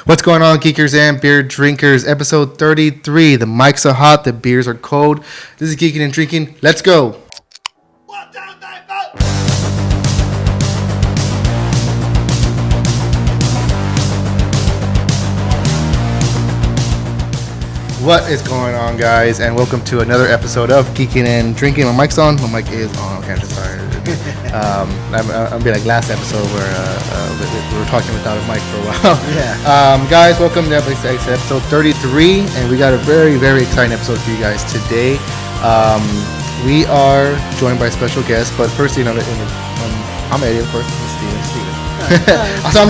What's going on, geekers and beer drinkers? Episode 33. The mics are hot, the beers are cold. This is Geekin and Drinkin. Let's go. What is going on, guys? And welcome to another episode of Geekin and Drinkin. My mic's on. My mic is on. Okay, I'm just sorry. I'm be like last episode where we were talking without a mic for a while. Yeah. Guys, welcome to episode 33, and we got a very, very exciting episode for you guys today. We are joined by a special guest, but first, I'm Eddie, of course. This is Steven. So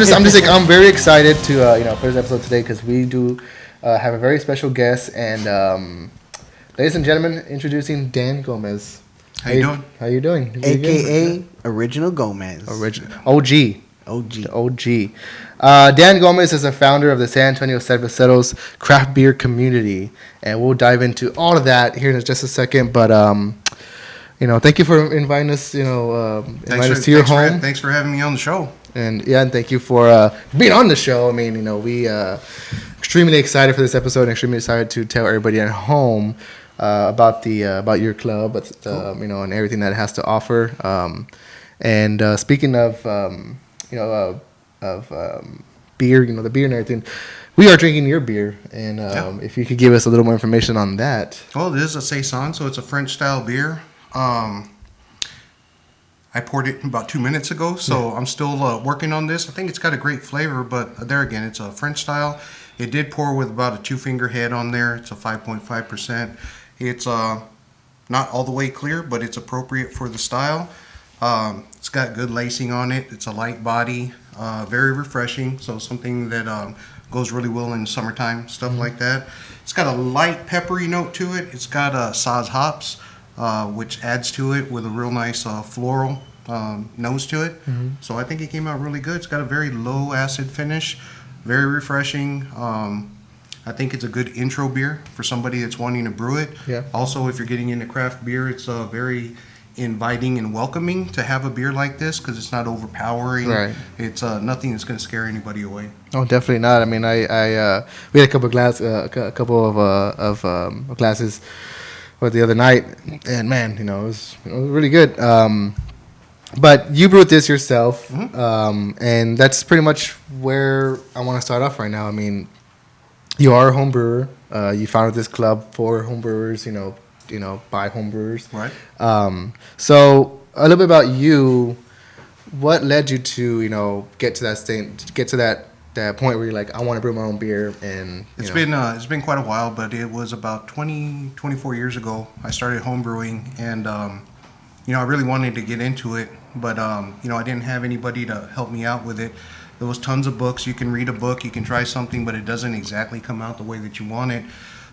I'm very excited to for this episode today because we do have a very special guest, and ladies and gentlemen, introducing Dan Gomez. How you doing? How you doing? AKA Original Gomez. OG. Dan Gomez is the founder of the San Antonio Cerveceros craft beer community, and we'll dive into all of that here in just a second. But thank you for inviting us. Inviting us to your home. Thanks for having me on the show. And thank you for being on the show. I mean, we extremely excited for this episode, and extremely excited to tell everybody at home about your club, and everything that it has to offer. And speaking of beer, the beer and everything, we are drinking your beer, and if you could give us a little more information on that. Well, it is a saison, so it's a French style beer. I poured it about 2 minutes ago, so I'm still working on this. I think it's got a great flavor, but there again, it's a French style. It did pour with about a 2-finger head on there. It's a 5.5%. It's not all the way clear, but it's appropriate for the style. It's got good lacing on it. It's a light body, very refreshing, so something that goes really well in summertime, stuff like that. It's got a light peppery note to it. It's got Saaz hops, which adds to it with a real nice floral nose to it. So I think it came out really good. It's got a very low acid finish, very refreshing. I think it's a good intro beer for somebody that's wanting to brew it. Yeah. Also, if you're getting into craft beer, it's very inviting and welcoming to have a beer like this because it's not overpowering. Right. It's nothing that's going to scare anybody away. Oh, definitely not. I mean, we had a couple of glasses the other night, and man, it was really good. But you brewed this yourself, and that's pretty much where I want to start off right now. I mean, you are a home brewer. You founded this club for home brewers, by home brewers. Right. So a little bit about you. What led you to, get to that point where you're like, I want to brew my own beer? And it's been quite a while, but it was about 24 years ago I started home brewing, and I really wanted to get into it, but I didn't have anybody to help me out with it. There was tons of books. You can read a book, you can try something, but it doesn't exactly come out the way that you want it.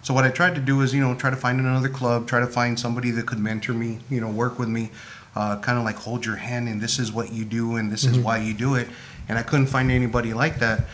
So what I tried to do is try to find another club, try to find somebody that could mentor me, work with me, kind of like hold your hand, and this is what you do and this is why you do it. And I couldn't find anybody like that.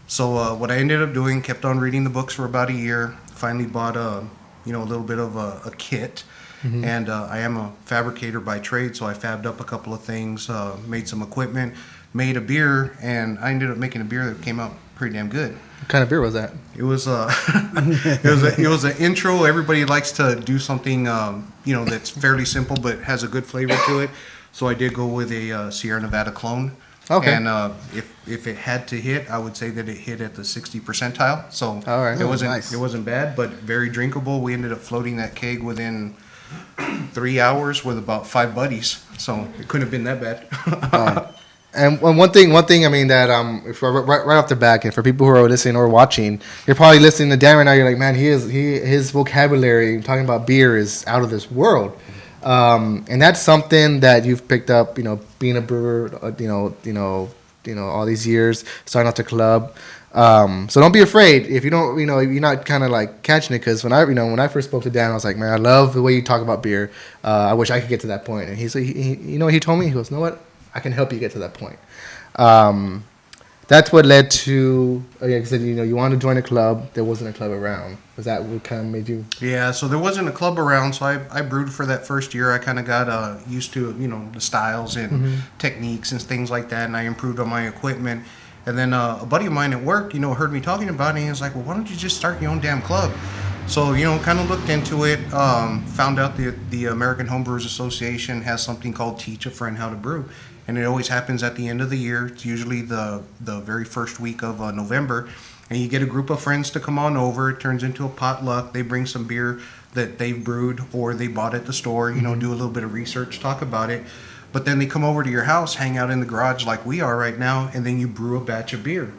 So what I ended up doing, kept on reading the books for about a year, finally bought a little bit of a kit. And I am a fabricator by trade, so I fabbed up a couple of things, made some equipment, made a beer, and I ended up making a beer that came out pretty damn good. What kind of beer was that? It was it was an intro. Everybody likes to do something that's fairly simple but has a good flavor to it. So I did go with a Sierra Nevada clone. Okay. And if it had to hit, I would say that it hit at the 60 percentile. So all right. It wasn't bad, but very drinkable. We ended up floating that keg within 3 hours with about 5 buddies. So it couldn't have been that bad. And one thing, I mean, that if right off the back, and for people who are listening or watching, you're probably listening to Dan right now. You're like, man, his vocabulary talking about beer is out of this world, and that's something that you've picked up, being a brewer, all these years, starting off the club. So don't be afraid if you don't, you're not kind of like catching it. Because when I first spoke to Dan, I was like, man, I love the way you talk about beer. I wish I could get to that point. And he told me, he goes, you know what? I can help you get to that point. That's what led to, you wanted to join a club. There wasn't a club around. Was that what kind of made you? Yeah, so there wasn't a club around, so I brewed for that first year. I kind of got used to, the styles and techniques and things like that, and I improved on my equipment. And then a buddy of mine at work, heard me talking about it, and he was like, well, why don't you just start your own damn club? So, kind of looked into it, found out the American Homebrewers Association has something called Teach a Friend How to Brew. And it always happens at the end of the year. It's usually the very first week of November. And you get a group of friends to come on over. It turns into a potluck. They bring some beer that they've brewed or they bought at the store, do a little bit of research, talk about it. But then they come over to your house, hang out in the garage like we are right now, and then you brew a batch of beer.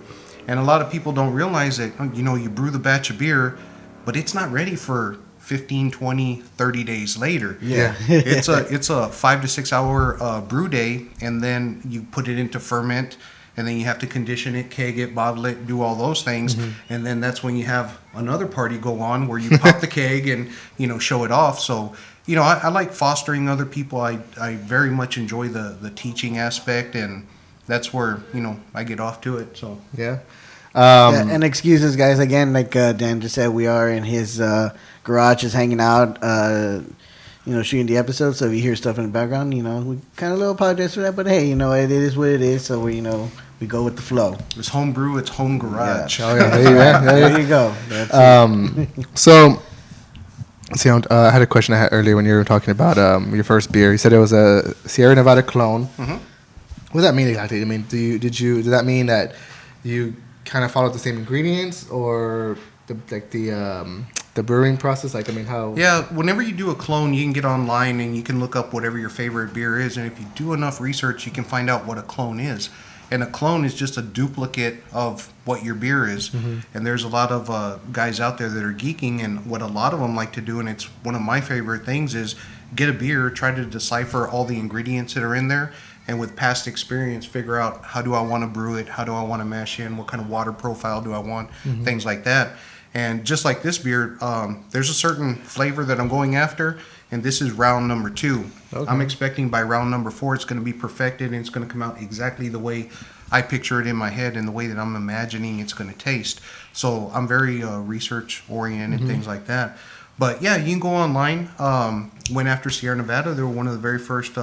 And a lot of people don't realize that, you brew the batch of beer, but it's not ready for 15, 20, 30 days later. Yeah. It's a 5 to 6 hour brew day, and then you put it into ferment, and then you have to condition it, keg it, bottle it, do all those things. And then that's when you have another party go on where you pop the keg and, show it off. So, I like fostering other people. I very much enjoy the teaching aspect, and that's where, I get off to it. So, Yeah. And excuses, guys. Again, like Dan just said, we are in his garage, just hanging out, shooting the episode. So if you hear stuff in the background, we kind of little apologize for that. But hey, it is what it is. So we go with the flow. It's homebrew, it's home garage. Yeah. Oh, yeah. There you go. That's So, see, I had a question I had earlier when you were talking about your first beer. You said it was a Sierra Nevada clone. Mm-hmm. What does that mean exactly? I mean, did that mean that you kind of followed the same ingredients, or the brewing process? Like, I mean, how? Yeah, whenever you do a clone, you can get online and you can look up whatever your favorite beer is, and if you do enough research, you can find out what a clone is. And a clone is just a duplicate of what your beer is. And there's a lot of guys out there that are geeking, and what a lot of them like to do, and it's one of my favorite things, is get a beer, try to decipher all the ingredients that are in there, and with past experience, figure out how do I want to brew it, how do I want to mash in, what kind of water profile do I want, things like that. And just like this beer, there's a certain flavor that I'm going after, and this is round number 2. Okay. I'm expecting by round number 4 it's going to be perfected, and it's going to come out exactly the way I picture it in my head and the way that I'm imagining it's going to taste. So I'm very research oriented, things like that. But yeah, you can go online. Went after Sierra Nevada. They were one of the very first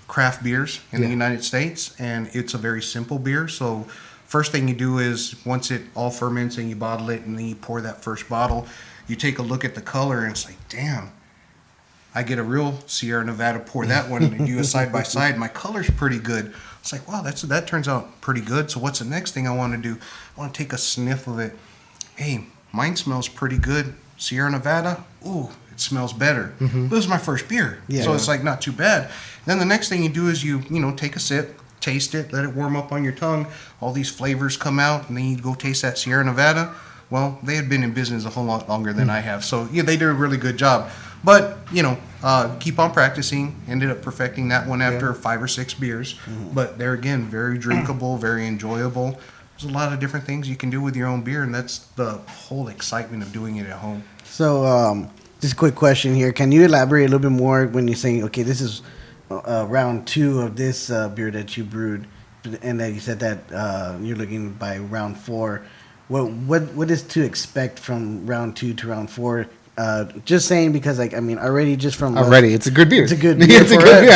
craft beers in the United States, and it's a very simple beer. So first thing you do is, once it all ferments and you bottle it, and then you pour that first bottle, you take a look at the color, and it's like, damn, I get a real Sierra Nevada, pour that one, and do a side by side. My color's pretty good. It's like, wow, that turns out pretty good. So what's the next thing I want to do? I want to take a sniff of it. Hey, mine smells pretty good. Sierra Nevada, ooh, it smells better. This is my first beer, so it's like not too bad. Then the next thing you do is you take a sip, taste it, let it warm up on your tongue. All these flavors come out, and then you go taste that Sierra Nevada. Well, they had been in business a whole lot longer than I have, so yeah, they did a really good job. But keep on practicing. Ended up perfecting that one after 5 or 6 beers. But there again, very drinkable, very enjoyable. There's a lot of different things you can do with your own beer, and that's the whole excitement of doing it at home. So, just a quick question here. Can you elaborate a little bit more when you're saying, okay, this is round 2 of this beer that you brewed, and that you said that you're looking by round 4. What is to expect from round 2 to round 4? Just saying, because already just from it's a good beer. It's a good beer. It's a good beer.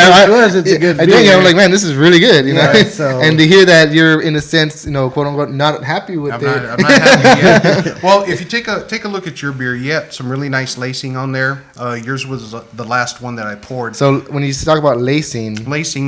It's a good beer. I think I'm like, man, this is really good. So, and to hear that you're in a sense, quote unquote, not happy with it. I'm not happy yet. Well, if you take a look at your beer, some really nice lacing on there. Yours was the last one that I poured. So when you talk about lacing,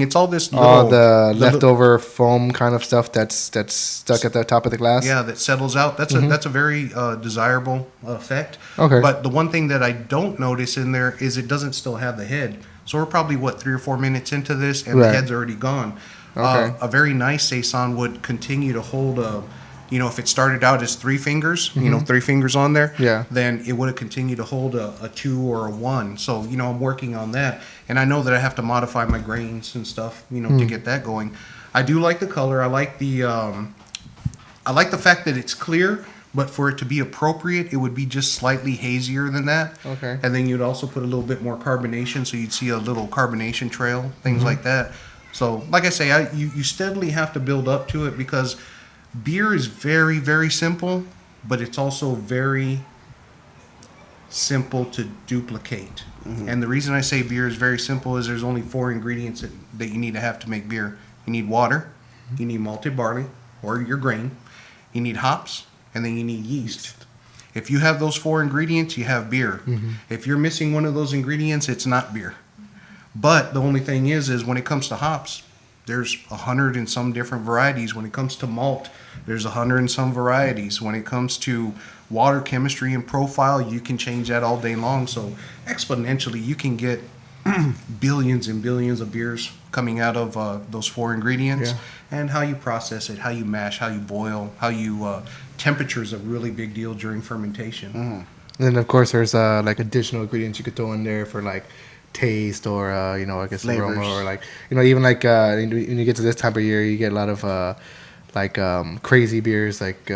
it's all this all the leftover foam kind of stuff that's stuck at the top of the glass. Yeah, that settles out. That's a very desirable effect. Okay. But the one thing that I don't notice in there is it doesn't still have the head. So we're probably 3 or 4 minutes into this, and the head's already gone. Okay. A very nice saison would continue to hold if it started out as 3 fingers, 3 fingers on there, then it would have continued to hold a 2 or a 1. So, I'm working on that. And I know that I have to modify my grains and stuff, to get that going. I do like the color. I like the fact that it's clear, but for it to be appropriate, it would be just slightly hazier than that. Okay. And then you'd also put a little bit more carbonation, so you'd see a little carbonation trail, things like that. So, like I say, you steadily have to build up to it, because beer is very, very simple, but it's also very simple to duplicate. And the reason I say beer is very simple is there's only 4 ingredients that you need to have to make beer. You need water, you need malted barley, or your grain. You need hops, and then you need yeast. If you have those 4 ingredients, you have beer. If you're missing one of those ingredients, it's not beer. But the only thing is when it comes to hops, there's 100 and some different varieties. When it comes to malt, there's 100 and some varieties. When it comes to water chemistry and profile, you can change that all day long. So exponentially, you can get billions and billions of beers coming out of those 4 ingredients. Yeah. And how you process it, how you mash, how you boil, how you temperature is a really big deal during fermentation. And then of course there's like additional ingredients you could throw in there for like taste or I guess Flavors. aroma, or like even like when you get to this time of year, you get a lot of like crazy beers like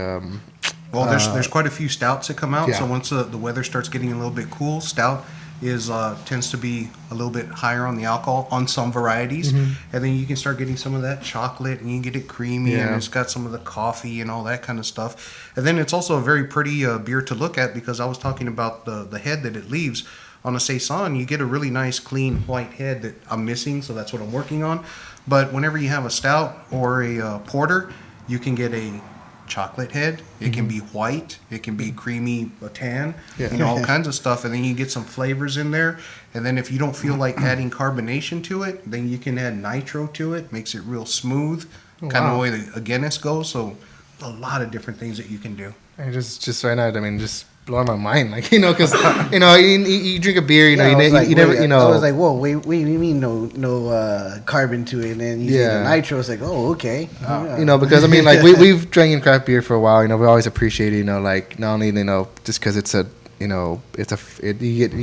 Well, there's quite a few stouts that come out. Yeah. So once the weather starts getting a little bit cool, stout is tends to be a little bit higher on the alcohol on some varieties, and then you can start getting some of that chocolate, and you can get it creamy, and Yeah. it's got some of the coffee and all that kind of stuff. And then it's also a very pretty beer to look at, because I was talking about the head that it leaves. On a saison, you get a really nice clean white head that I'm missing, so that's what I'm working on. But whenever you have a stout or a porter, you can get a chocolate head. It can be white. It can be creamy tan. Yeah. All kinds of stuff. And then you get some flavors in there. And then if you don't feel like adding carbonation to it, then you can add nitro to it. Makes it real smooth, kind of wow. the way a Guinness goes. So a lot of different things that you can do. And just right now, I mean, just blowing my mind, like because you drink a beer, Yeah, I was like, you never, wait, I was like, whoa, wait, you mean no carbon to it? And then you see the nitro, it's like, oh, okay. Because I mean, like we've drank in craft beer for a while. We always appreciate it, like not only just because it's you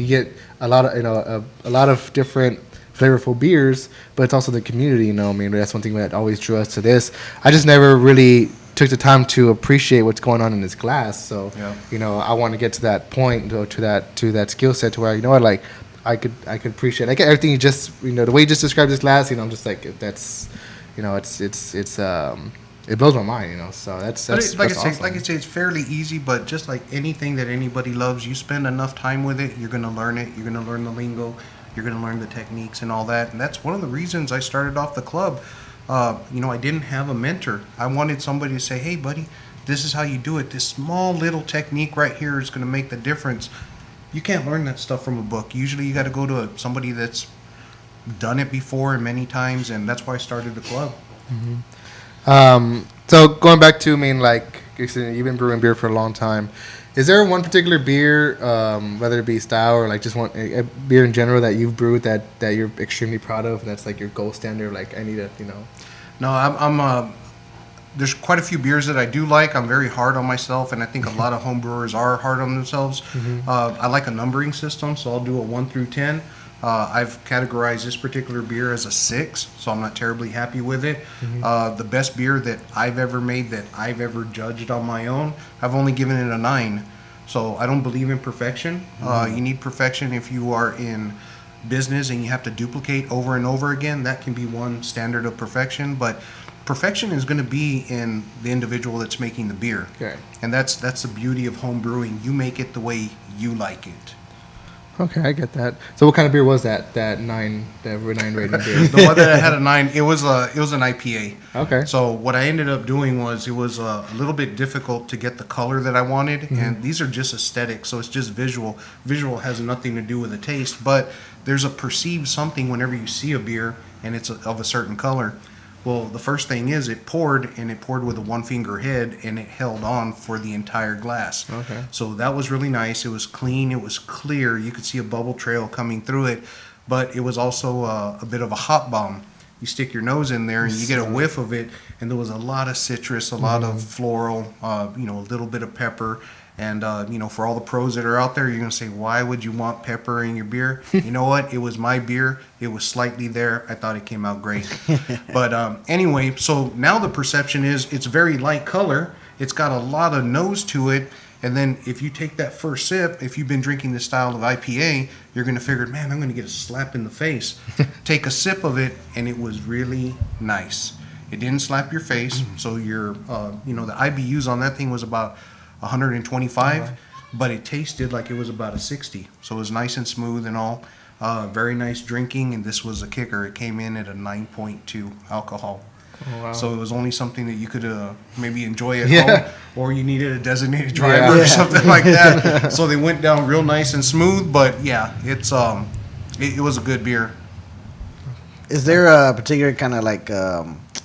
get a lot of a lot of different flavorful beers, but it's also the community. I mean, that's one thing that always drew us to this. I just never really took the time to appreciate what's going on in this glass. So, Yeah. I want to get to that point, to that skill set, to where like I could appreciate like everything you just the way you just described this glass. I'm just like that's it blows my mind. So that's But like that's I say, awesome. it's fairly easy. But just like anything that anybody loves, you spend enough time with it, you're gonna learn it. You're gonna learn the lingo. You're gonna learn the techniques and all that. And that's one of the reasons I started off the club. I didn't have a mentor. I wanted somebody to say, "Hey, buddy, this is how you do it. This small little technique right here is gonna make the difference." You can't learn that stuff from a book. Usually, you got to go to somebody that's done it before and many times, and that's why I started the club. So going back to, like you said, you've been brewing beer for a long time. Is there one particular beer, whether it be style or like just one a beer in general that you've brewed that you're extremely proud of, and that's like your gold standard? Like I need to, No, I'm there's quite a few beers that I do like. I'm very hard on myself, and I think a lot of home brewers are hard on themselves. I like a numbering system, so I'll do a 1 through 10. I've categorized this particular beer as a 6, so I'm not terribly happy with it. The best beer that I've ever made, that I've ever judged on my own, I've only given it a 9. So I don't believe in perfection. You need perfection if you are in business and you have to duplicate over and over again. That can be one standard of perfection, but perfection is going to be in the individual that's making the beer. Okay. And that's the beauty of home brewing. You make it the way you like it. Okay, I get that. So what kind of beer was that? That 9 rating beer? The one that I had a 9, it was an IPA. Okay. So what I ended up doing was, it was a little bit difficult to get the color that I wanted, and these are just aesthetic, so it's just visual. Visual has nothing to do with the taste, but there's a perceived something whenever you see a beer and it's of a certain color. Well, the first thing is it poured with a 1-finger head, and it held on for the entire glass. Okay. So that was really nice. It was clean. It was clear. You could see a bubble trail coming through it, but it was also a bit of a hot bomb. You stick your nose in there and you get a whiff of it, and there was a lot of citrus, a lot of floral, a little bit of pepper. And, for all the pros that are out there, you're going to say, why would you want pepper in your beer? You know what? It was my beer. It was slightly there. I thought it came out great. But anyway, so now the perception is it's very light color. It's got a lot of nose to it. And then if you take that first sip, if you've been drinking this style of IPA, you're going to figure, man, I'm going to get a slap in the face. Take a sip of it, and it was really nice. It didn't slap your face. So your, the IBUs on that thing was about 125, but it tasted like it was about a 60. So it was nice and smooth and all. Very nice drinking, and this was a kicker. It came in at a 9.2 alcohol. Oh, wow. So it was only something that you could maybe enjoy at Yeah. home, or you needed a designated driver Yeah. or something like that. So they went down real nice and smooth. But yeah, it was a good beer. Is there a particular kind of like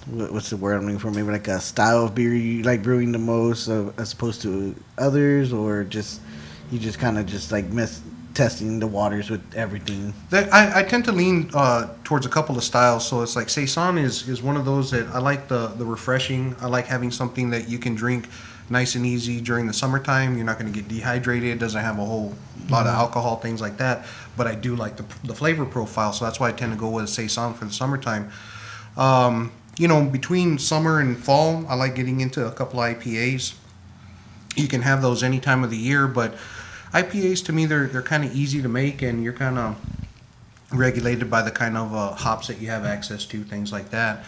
what's the word I'm looking for? Maybe like a style of beer you like brewing the most, as opposed to others, or just you just kind of just like testing the waters with everything. I tend to lean towards a couple of styles. So it's like Saison is one of those that I like the refreshing. I like having something that you can drink nice and easy during the summertime. You're not going to get dehydrated. It doesn't have a whole lot of alcohol, things like that. But I do like the flavor profile. So that's why I tend to go with Saison for the summertime. Between summer and fall, I like getting into a couple of IPAs. You can have those any time of the year, but IPAs to me they're kind of easy to make, and you're kind of regulated by the kind of hops that you have access to, things like that.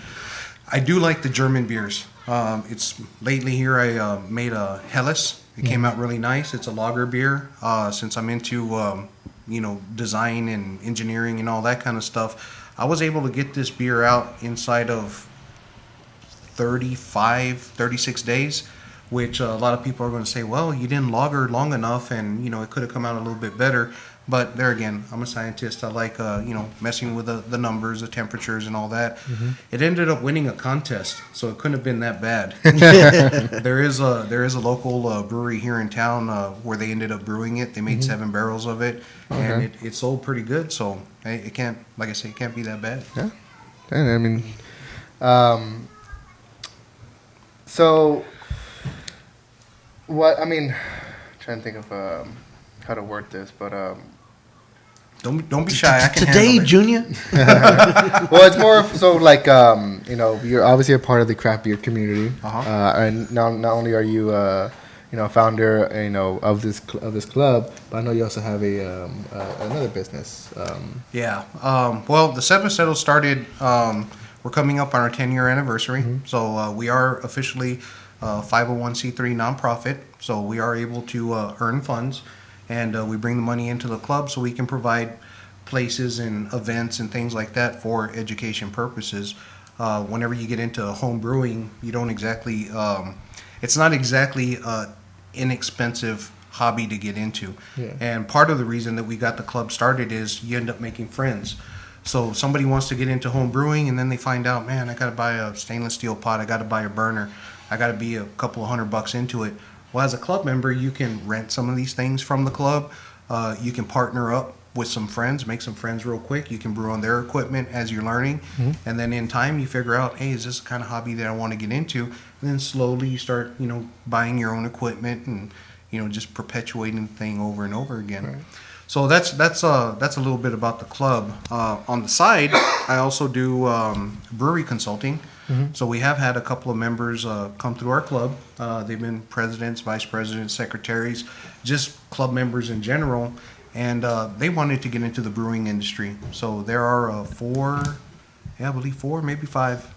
I do like the German beers. It's lately here I made a Helles. It came out really nice. It's a lager beer. Since I'm into design and engineering and all that kind of stuff, I was able to get this beer out inside of 36 days, which a lot of people are going to say, well, you didn't lager long enough, and it could have come out a little bit better. But there again, I'm a scientist. I like messing with the numbers, the temperatures, and all that. It ended up winning a contest, so it couldn't have been that bad. There is a local brewery here in town where they ended up brewing it. They made 7 barrels of it, and it sold pretty good. So it can't, like I say, it can't be that bad. Yeah. And I mean, so what? I mean, trying to think of how to word this, but Don't be shy. I can Today, handle it. Junior. well, it's more of, so like you're obviously a part of the craft beer community, and not only are you a founder of this club, but I know you also have another business. Yeah. Well, the Cerveceros started. We're coming up on our 10-year anniversary, so we are officially a 501c3 nonprofit. So we are able to earn funds, and we bring the money into the club so we can provide places and events and things like that for education purposes. Whenever you get into home brewing, you don't exactly. It's not exactly inexpensive hobby to get into. Yeah. And part of the reason that we got the club started is you end up making friends. So somebody wants to get into home brewing, and then they find out, man, I got to buy a stainless steel pot, I got to buy a burner, I got to be a couple of $100 into it. Well, as a club member, you can rent some of these things from the club. You can partner up with some friends, make some friends real quick. You can brew on their equipment as you're learning. And then in time, you figure out, hey, is this the kind of hobby that I want to get into? And then slowly you start, buying your own equipment and, just perpetuating the thing over and over again. Right. So that's a little bit about the club. On the side, I also do brewery consulting. So we have had a couple of members come through our club. They've been presidents, vice presidents, secretaries, just club members in general, and they wanted to get into the brewing industry. So there are four, maybe 5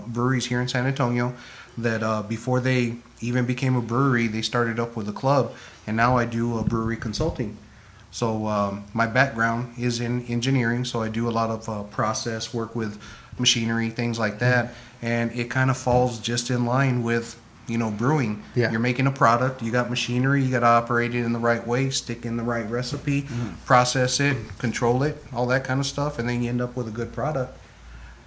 breweries here in San Antonio that before they even became a brewery, they started up with a club, and now I do brewery consulting. So my background is in engineering, so I do a lot of process work with machinery, things like that, and it kind of falls just in line with brewing. Yeah. You're making a product, you got machinery, you got to operate it in the right way, stick in the right recipe, process it, control it, all that kind of stuff, and then you end up with a good product.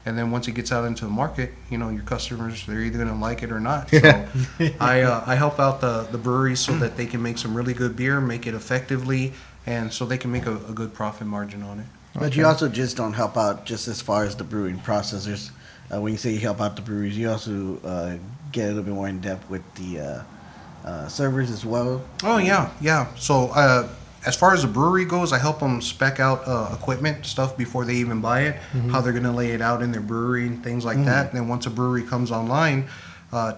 And then once it gets out into the market, your customers, they're either going to like it or not. So I help out the breweries so that they can make some really good beer, make it effectively, and so they can make a good profit margin on it. But you also just don't help out just as far as the brewing processors. When you say you help out the breweries, you also get a little bit more in depth with the servers as well. Oh yeah. So as far as the brewery goes, I help them spec out equipment, stuff before they even buy it, how they're going to lay it out in their brewery and things like that. And then once a brewery comes online,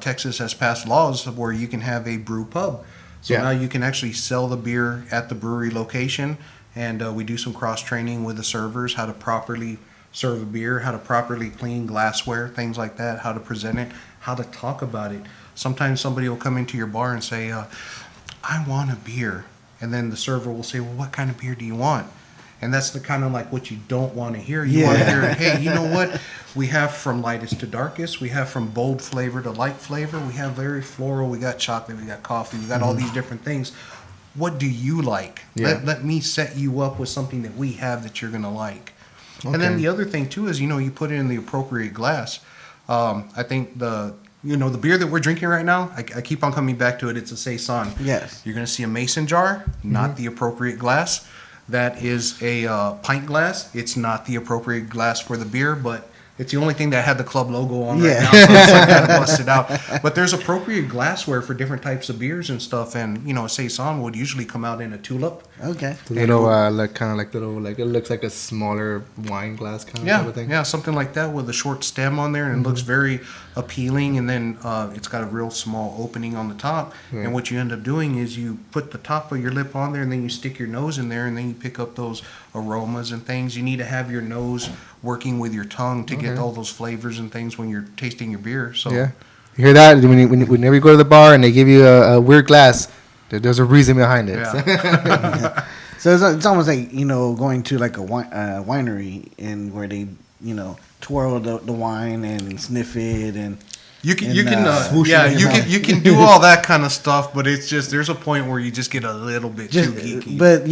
Texas has passed laws where you can have a brew pub. So now you can actually sell the beer at the brewery location, and we do some cross training with the servers, how to properly serve a beer, how to properly clean glassware, things like that, how to present it, how to talk about it. Sometimes somebody will come into your bar and say, I want a beer. And then the server will say, well, what kind of beer do you want? And that's the kind of like what you don't want to hear. You want to hear, hey, you know what? We have from lightest to darkest. We have from bold flavor to light flavor. We have very floral. We got chocolate. We got coffee. We got all these different things. What do you like? Yeah. Let me set you up with something that we have that you're going to like. Okay. And then the other thing too is, you put it in the appropriate glass. I think the beer that we're drinking right now, I keep on coming back to it. It's a Saison. Yes. You're going to see a mason jar, not the appropriate glass. That is a pint glass. It's not the appropriate glass for the beer, but it's the only thing that had the club logo on right now. So it's like kind of busted out. But there's appropriate glassware for different types of beers and stuff. And, a Saison would usually come out in a tulip. Okay. The little, it looks like a smaller wine glass kind of type of thing. Yeah, something like that with a short stem on there, and it looks very appealing. And then it's got a real small opening on the top. Yeah. And what you end up doing is you put the top of your lip on there, and then you stick your nose in there, and then you pick up those aromas and things. You need to have your nose working with your tongue to get all those flavors and things when you're tasting your beer. So yeah, you hear that? Whenever you go to the bar and they give you a weird glass, there's a reason behind it. Yeah. So it's almost like going to like a winery and where they twirl the wine and sniff it and You can swoosh it in your mouth. you can do all that kind of stuff, but it's just there's a point where you just get a little bit too geeky. But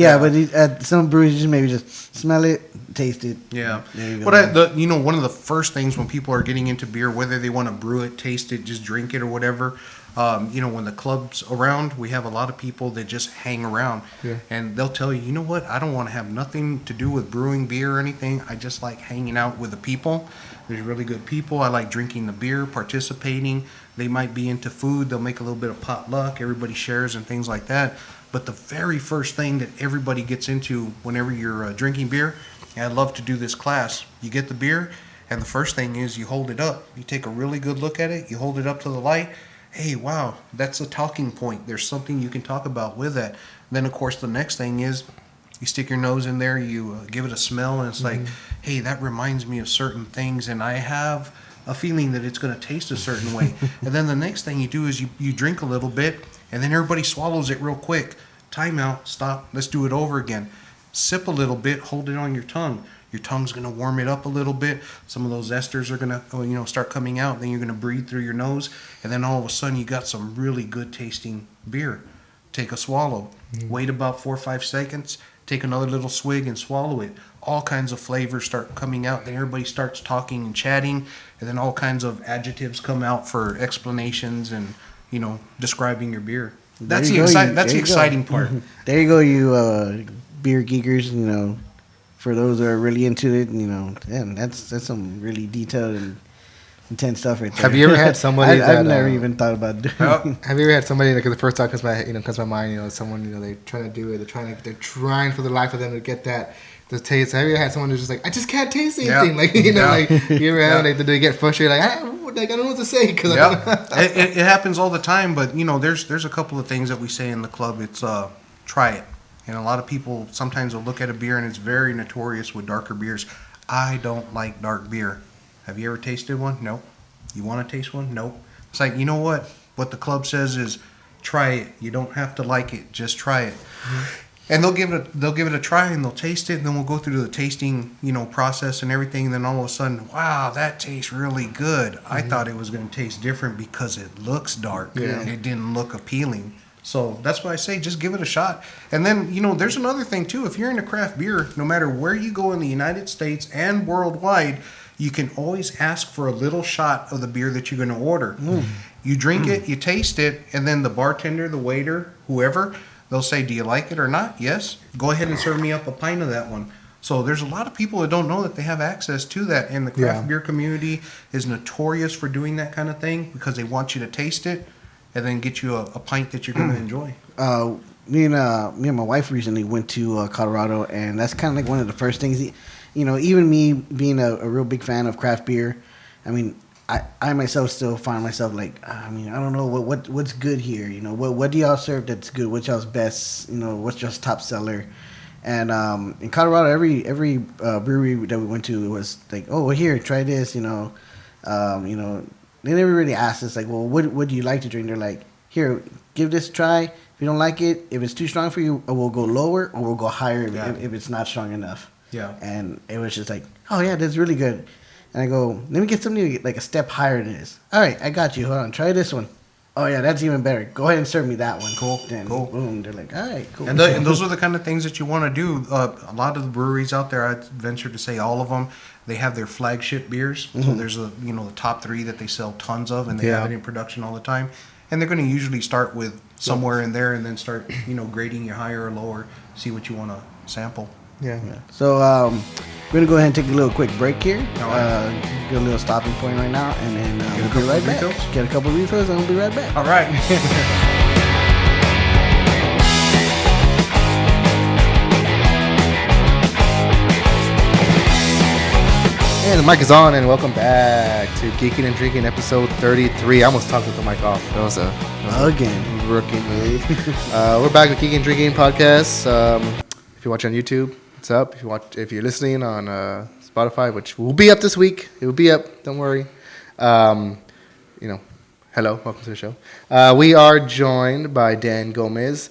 at some breweries, you just maybe just smell it, taste it. Yeah, There you go. but one of the first things when people are getting into beer, whether they want to brew it, taste it, just drink it or whatever, when the club's around, we have a lot of people that just hang around, and they'll tell you, you know what, I don't want to have nothing to do with brewing beer or anything. I just like hanging out with the people. There's really good people. I like drinking the beer, participating. They might be into food. They'll make a little bit of potluck. Everybody shares and things like that. But the very first thing that everybody gets into whenever you're drinking beer, and I'd love to do this class, you get the beer, and the first thing is you hold it up. You take a really good look at it. You hold it up to the light. Hey, wow, that's a talking point. There's something you can talk about with that. Then, of course, the next thing is you stick your nose in there, you give it a smell, and it's like, hey, that reminds me of certain things, and I have a feeling that it's going to taste a certain way. And then the next thing you do is you drink a little bit, and then everybody swallows it real quick. Time out, stop, let's do it over again. Sip a little bit, hold it on your tongue. Your tongue's going to warm it up a little bit. Some of those esters are going to start coming out. Then you're going to breathe through your nose, and then all of a sudden you got some really good tasting beer. Take a swallow. Wait about 4 or 5 seconds. Take another little swig and swallow it. All kinds of flavors start coming out. Then everybody starts talking and chatting, and then all kinds of adjectives come out for explanations and describing your beer. That's the exciting part. There you go, you beer geekers. For those that are really into it, damn, that's some really detailed and intense stuff right there. Have you ever had somebody I've never even thought about doing it. Have you ever had somebody like the first thought comes to my mind, someone they're trying to do it, they're trying for the life of them to get the taste. Have you ever had someone who's just like, I just can't taste anything, you ever have they get frustrated I don't know what to say because it happens all the time. But there's a couple of things that we say in the club. It's try it. And a lot of people sometimes will look at a beer, and it's very notorious with darker beers. I don't like dark beer. Have you ever tasted one? Nope. You want to taste one? Nope. It's like, you know what? What the club says is try it. You don't have to like it. Just try it. And they'll give it a try, and they'll taste it, and then we'll go through the tasting, process and everything. And then all of a sudden, wow, that tastes really good. I thought it was going to taste different because it looks dark. Yeah. It didn't look appealing. So that's why I say just give it a shot. And then, there's another thing too. If you're into craft beer, no matter where you go in the United States and worldwide, you can always ask for a little shot of the beer that you're going to order. You drink it, you taste it, and then the bartender, the waiter, whoever, they'll say, do you like it or not? Yes. Go ahead and serve me up a pint of that one. So there's a lot of people that don't know that they have access to that. And the craft beer community is notorious for doing that kind of thing because they want you to taste it and then get you a pint that you're going to enjoy. Me and my wife recently went to Colorado, and that's kind of like one of the first things. Even me being a real big fan of craft beer, I mean, I myself still find myself like, I don't know what's good here. What do y'all serve that's good? What's y'all's best? What's y'all's top seller? And in Colorado, every brewery that we went to was like, oh, well, here, try this. They never really asked us like, well, what do you like to drink? They're like, here, give this a try, If you don't like it, if it's too strong for you, we'll go lower or we'll go higher Yeah. if it's not strong enough. Yeah. And it was just like, oh yeah, that's really good. And I go, let me get something like a step higher than this. All right, I got you. Hold on, try this one. Oh yeah, that's even better. Go ahead and serve me that one. Cool, Then cool. boom, they're like, all right, cool. And those are the kind of things that you want to do. A lot of the breweries out there, I'd venture to say all of them, they have their flagship beers. So there's the top 3 that they sell tons of, and they have it in production all the time. And they're going to usually start with somewhere in there, and then start grading you higher or lower. See what you want to sample. Yeah. So we're gonna go ahead and take a little quick break here. All right. Get a little stopping point right now, and then Get a we'll be couple right back. refills? Get a couple refills, and we'll be right back. All right. And the mic is on, and welcome back to Geekin Drinkin episode 33. I almost talked with the mic off. That was a Again. rookie move. We're back with Geekin Drinkin podcast. If you're watching on YouTube, it's up. If you're listening on Spotify, which will be up this week, it will be up. Don't worry. Hello, welcome to the show. We are joined by Dan Gomez,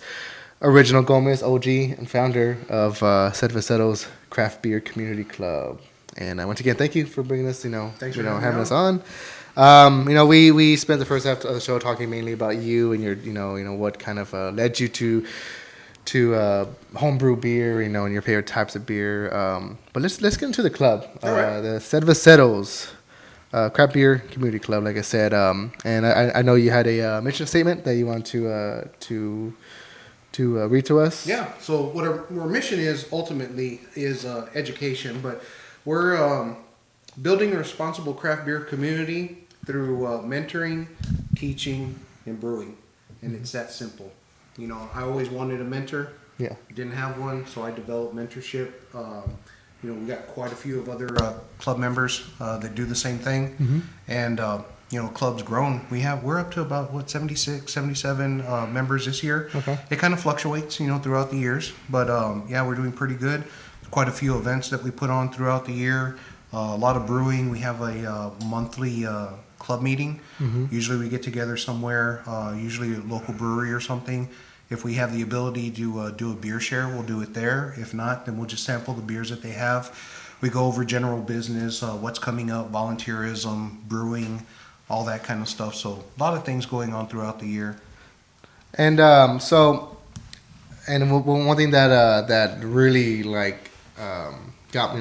original Gomez, OG and founder of Cerveceros Craft Beer Community Club. And once again, thank you for bringing us. Thanks for having us on. We spent the first half of the show talking mainly about you and your, what kind of led you to homebrew beer, and your favorite types of beer. But let's get into the club, All right. the Cerveceros Craft Beer Community Club, like I said. And I know you had a mission statement that you want to read to us. Yeah. So what our mission is ultimately is education, but we're building a responsible craft beer community through mentoring, teaching, and brewing, and it's that simple. I always wanted a mentor. Yeah. Didn't have one, so I developed mentorship. We got quite a few of other club members that do the same thing, and club's grown. We're up to about 76, 77 members this year. Okay. It kind of fluctuates, throughout the years, but we're doing pretty good. Quite a few events that we put on throughout the year. A lot of brewing. We have a monthly club meeting. Usually we get together somewhere, usually a local brewery or something. If we have the ability to do a beer share, we'll do it there. If not, then we'll just sample the beers that they have. We go over general business, what's coming up, volunteerism, brewing, all that kind of stuff. So a lot of things going on throughout the year. And one thing that really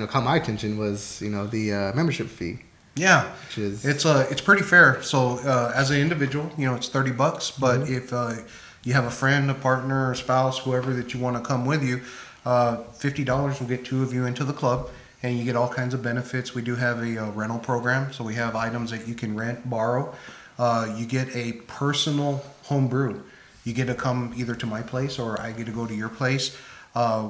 caught my attention was the membership fee. Yeah, Which is it's pretty fair. So as an individual, it's $30. But if you have a friend, a partner, a spouse, whoever that you want to come with you, $50 will get 2 of you into the club, and you get all kinds of benefits. We do have a rental program, so we have items that you can rent, borrow. You get a personal home brew. You get to come either to my place or I get to go to your place.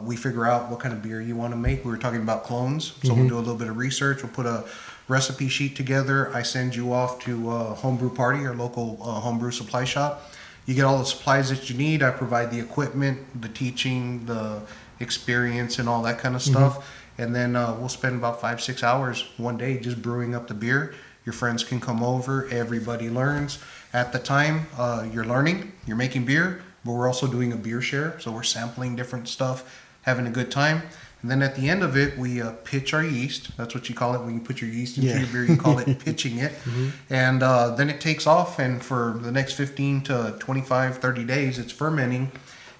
We figure out what kind of beer you want to make. We were talking about clones, so we'll do a little bit of research. We'll put a recipe sheet together. I send you off to Homebrew Party, our local homebrew supply shop. You get all the supplies that you need. I provide the equipment, the teaching, the experience, and all that kind of stuff. And then we'll spend about 5-6 hours one day just brewing up the beer. Your friends can come over. Everybody learns. At the time, you're learning. You're making beer, but we're also doing a beer share. So we're sampling different stuff, having a good time. And then at the end of it, we pitch our yeast. That's what you call it when you put your yeast into your beer. You call it pitching it. And then it takes off. And for the next 15 to 25, 30 days, it's fermenting.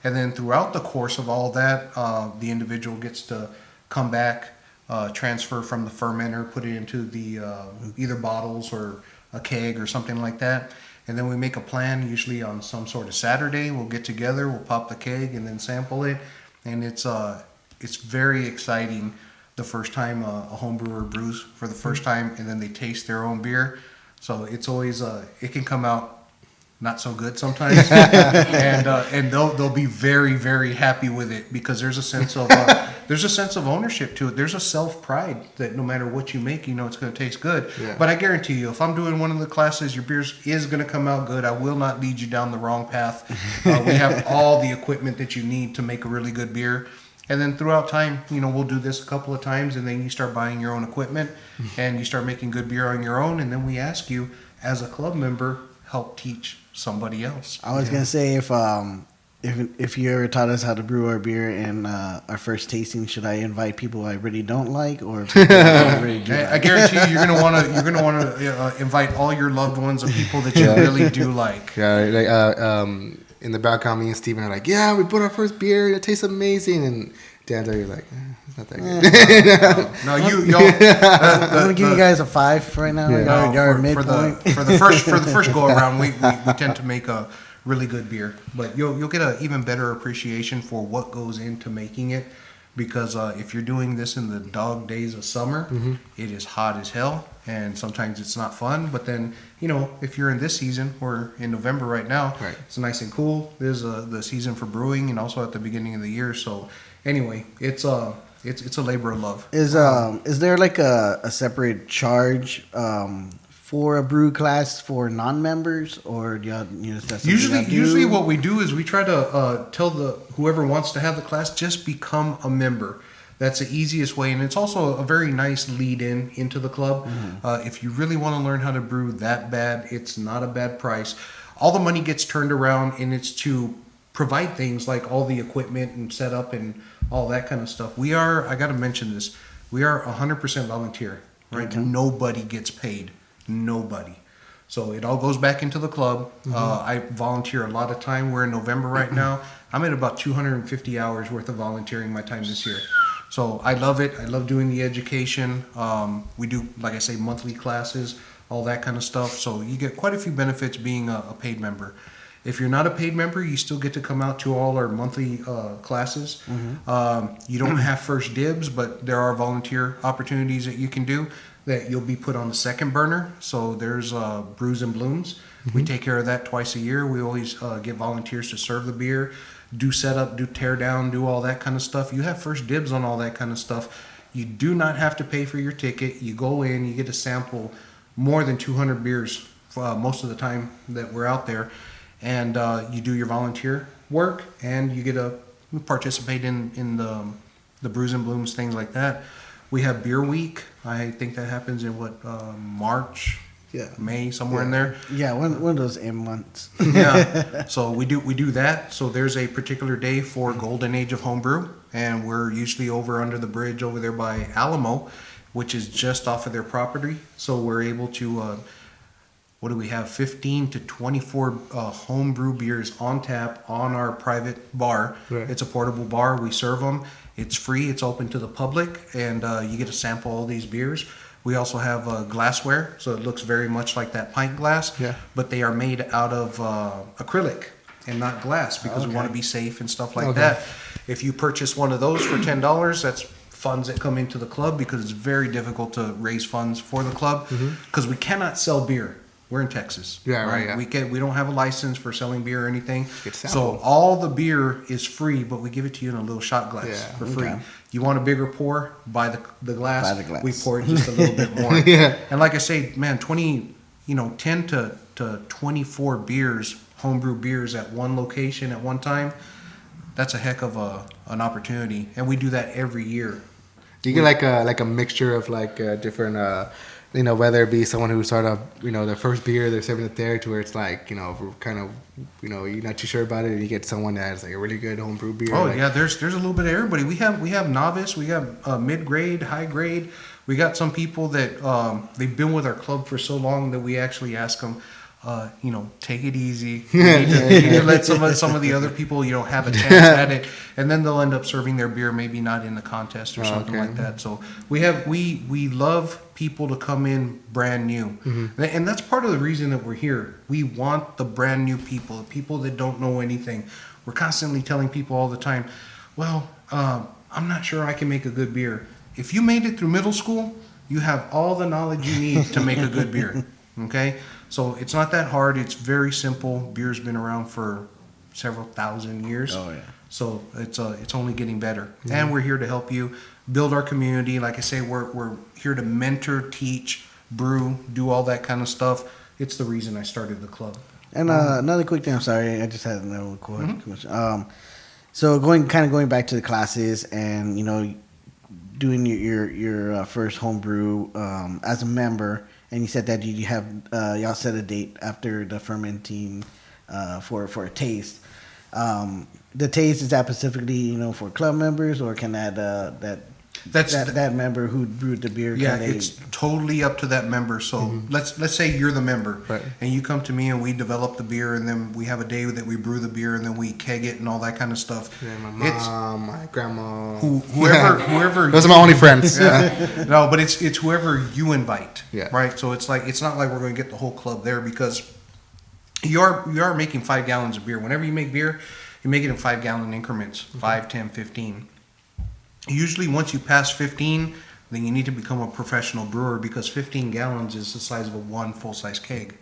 And then throughout the course of all that, the individual gets to come back, transfer from the fermenter, put it into the either bottles or a keg or something like that. And then we make a plan, usually on some sort of Saturday. We'll get together, we'll pop the keg and then sample it. And it's very exciting the first time a home brewer brews for the first time, and then they taste their own beer. So it's always it can come out not so good sometimes, and they'll be very, very happy with it because there's a sense of ownership to it. There's a self pride that no matter what you make, it's going to taste good. Yeah. But I guarantee you, if I'm doing one of the classes, your beer is going to come out good. I will not lead you down the wrong path. We have all the equipment that you need to make a really good beer. And then throughout time, we'll do this a couple of times, and then you start buying your own equipment, and you start making good beer on your own. And then we ask you, as a club member, help teach somebody else. I was gonna say if if you ever taught us how to brew our beer and our first tasting, should I invite people I really don't like, or people I really do I like? guarantee you, you're gonna want to invite all your loved ones of people that you really do like. Yeah, like in the background, me and Steven are like, yeah, we put our first beer. It tastes amazing. And Dan's already like, it's not that good. No, y'all. I'm gonna give you guys a 5 right now. Yeah. You're For midpoint. the first go around, we tend to make a really good beer, but you'll get an even better appreciation for what goes into making it, because if you're doing this in the dog days of summer, it is hot as hell, and sometimes it's not fun. But then if you're in this season, we're in November right now, Right. it's nice and cool. There's the season for brewing, and also at the beginning of the year. So anyway, it's a labor of love. Is there like a separate charge for a brew class for non-members, or do you is that something y'all do? Usually what we do is we try to tell whoever wants to have the class, just become a member. That's the easiest way, and it's also a very nice lead into the club. If you really want to learn how to brew that bad, it's not a bad price. All the money gets turned around, and it's to provide things like all the equipment and setup and all that kind of stuff. I got to mention this, we are 100% volunteer, right? Okay. Nobody gets paid. Nobody. So it all goes back into the club. I volunteer a lot of time. We're in November right now. I'm at about 250 hours worth of volunteering my time this year. So I love it. I love doing the education. We do, like I say, monthly classes, all that kind of stuff. So you get quite a few benefits being a paid member. If you're not a paid member, you still get to come out to all our monthly classes. You don't have first dibs, but there are volunteer opportunities that you can do that you'll be put on the second burner. So there's Brews and Blooms. We take care of that twice a year. We always get volunteers to serve the beer, do setup, do tear down, do all that kind of stuff. You have first dibs on all that kind of stuff. You do not have to pay for your ticket. You go in, you get to sample more than 200 beers most of the time that we're out there. And you do your volunteer work, and you get to participate in the Brews and Blooms, things like that. We have Beer Week. I think that happens in March, May, somewhere in there. Yeah, one of those M months. Yeah. So we do that. So there's a particular day for Golden Age of Homebrew, and we're usually over under the bridge over there by Alamo, which is just off of their property. So we're able to. What do we have? 15 to 24 homebrew beers on tap on our private bar. Right. It's a portable bar. We serve them. It's free. It's open to the public, and you get to sample all these beers. We also have glassware, so it looks very much like that pint glass, but they are made out of acrylic and not glass, because we want to be safe and stuff like that. If you purchase one of those for $10, that's funds that come into the club, because it's very difficult to raise funds for the club, because we cannot sell beer. We're in Texas. Yeah, right. Yeah. We don't have a license for selling beer or anything. It's So sample. all the beer is free, but we give it to you in a little shot glass for free. Okay. You want a bigger pour? Buy the glass. Buy the glass. We pour it just a little bit more. Yeah. And like I say, man, 10 to 24 beers, homebrew beers at one location at one time. That's a heck of an opportunity, and we do that every year. You get like a mixture of different, whether it be someone who started off, their first beer, they're serving it there, to where it's like, kind of, you're not too sure about it, and you get someone that has like a really good homebrew beer. Oh yeah, there's a little bit of everybody. We have novice, we have mid grade, high grade. We got some people that they've been with our club for so long that we actually ask them, take it easy. You need to let some of the other people, have a chance at it, and then they'll end up serving their beer, maybe not in the contest or something like that. So we love people to come in brand new, and that's part of the reason that we're here. We want the brand new people, the people that don't know anything. We're constantly telling people all the time, well, I'm not sure I can make a good beer. If you made it through middle school, you have all the knowledge you need to make a good beer. Okay? So it's not that hard. It's very simple. Beer's been around for several thousand years. Oh, yeah. So it's only getting better. And we're here to help you build our community. Like I say, we're here to mentor, teach, brew, do all that kind of stuff. It's the reason I started the club. And another quick thing, I'm sorry, I just had another question. So going back to the classes, and doing your first homebrew as a member, and you said that you have y'all set a date after the fermenting for a taste. The taste, is that specifically for club members, or can that member who brewed the beer? Yeah, it's totally up to that member. So let's say you're the member, Right. and you come to me and we develop the beer, and then we have a day that we brew the beer, and then we keg it and all that kind of stuff. Yeah, my mom, my grandma, Whoever. Those are my only friends. Yeah. No, but it's whoever you invite. Yeah. Right. So it's not like we're going to get the whole club there, because you are making 5 gallons of beer. Whenever you make beer, you make it in 5-gallon increments, 5, 10, 15. Usually once you pass 15, then you need to become a professional brewer, because 15 gallons is the size of a 1 full-size keg,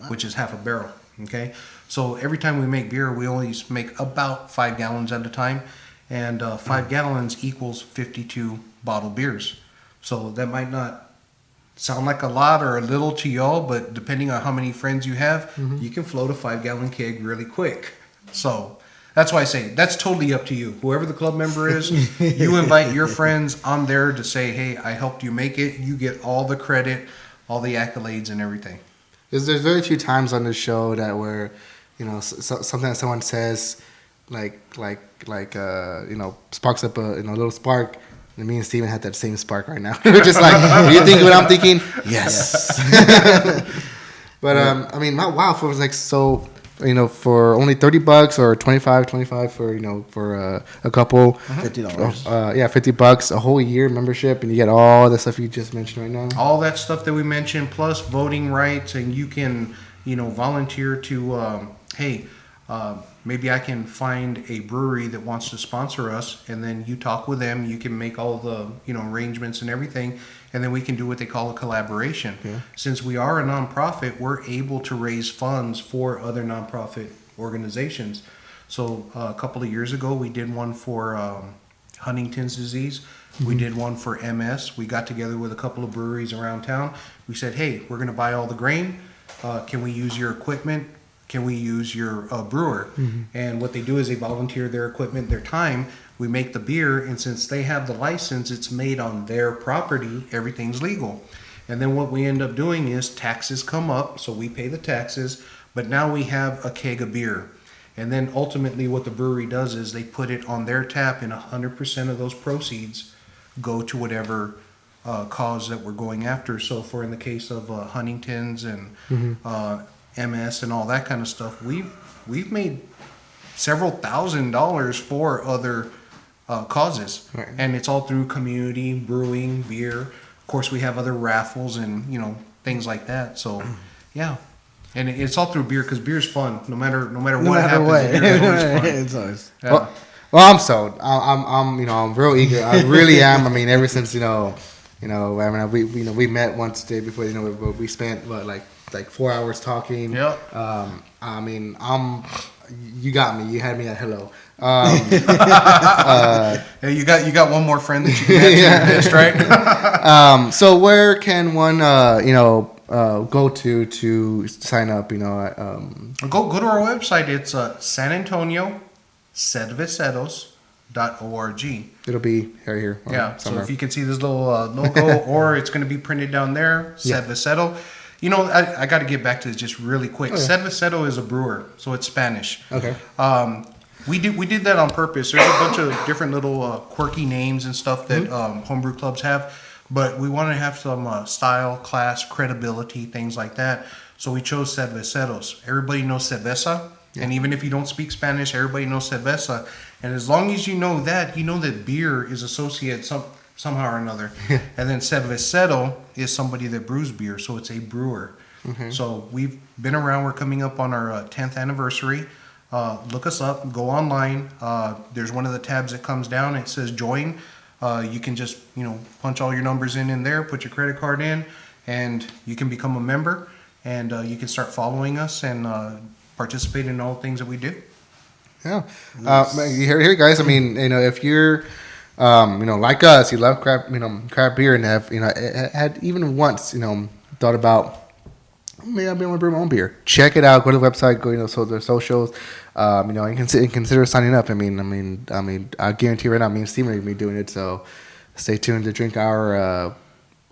which is half a barrel. Okay, so every time we make beer, we only make about 5 gallons at a time, and 5 gallons equals 52 bottled beers. So that might not sound like a lot or a little to y'all, but depending on how many friends you have, you can float a 5-gallon keg really quick. So that's why I say that's totally up to you. Whoever the club member is, you invite your friends on there to say, hey, I helped you make it. You get all the credit, all the accolades and everything. There's very few times on this show that where, something that someone says, like sparks up a little spark. And me and Steven had that same spark right now. We're just like, do you think what I'm thinking? Yes. But wow, for like so. For only $30 or $25 for a couple. $50. $50 a whole year membership, and you get all the stuff you just mentioned right now. All that stuff that we mentioned, plus voting rights, and you can volunteer to maybe I can find a brewery that wants to sponsor us, and then you talk with them. You can make all the arrangements and everything, and then we can do what they call a collaboration. Yeah. Since we are a nonprofit, we're able to raise funds for other nonprofit organizations. So a couple of years ago, we did one for Huntington's disease. We did one for MS. We got together with a couple of breweries around town. We said, hey, we're going to buy all the grain. Can we use your equipment? Can we use your brewer? And what they do is they volunteer their equipment, their time. We make the beer, and since they have the license, it's made on their property. Everything's legal. And then what we end up doing is taxes come up, so we pay the taxes, but now we have a keg of beer. And then ultimately what the brewery does is they put it on their tap, and 100% of those proceeds go to whatever cause that we're going after. So for in the case of Huntington's and MS and all that kind of stuff, we've made several $1,000s for other causes, Right. and it's all through community brewing beer. Of course, we have other raffles and things like that. So, yeah, and it's all through beer, because beer's fun. No matter what happens, beer is always fun. It's always. Yeah. Well, I'm sold. I'm real eager. I really am. I mean, ever since we met once the day before. We spent like 4 hours talking. Yep. You got me. You had me at hello. Hey, you got one more friend that you can add to your list, right? So where can one go to sign up? Go to our website. It's San Antonio Cerveceros.org. It'll be right here. Yeah. Somewhere. So if you can see this little logo, or it's going to be printed down there, Cervecero. I got to get back to this just really quick. Cervecero is a brewer, so it's Spanish. Okay. We did that on purpose. There's a bunch of different little quirky names and stuff that homebrew clubs have, but we want to have some style, class, credibility, things like that. So we chose Cerveceros. Everybody knows cerveza, and even if you don't speak Spanish, everybody knows cerveza. And as long as you know that beer is associated somehow or another. And then Cervecero is somebody that brews beer, so it's a brewer. So we've been around. We're coming up on our 10th anniversary. Look us up. Go online. There's one of the tabs that comes down. It says join. You can just punch all your numbers in there, put your credit card in, and you can become a member. And you can start following us and participate in all the things that we do. Yeah. Here, guys. I mean, if you're, like us, you love craft beer, and have, had even once, thought about, maybe I'll be able to brew my own beer. Check it out. Go to the website. Go, so their socials. And consider signing up. I guarantee right now, me and Steven are gonna be doing it. So stay tuned to drink our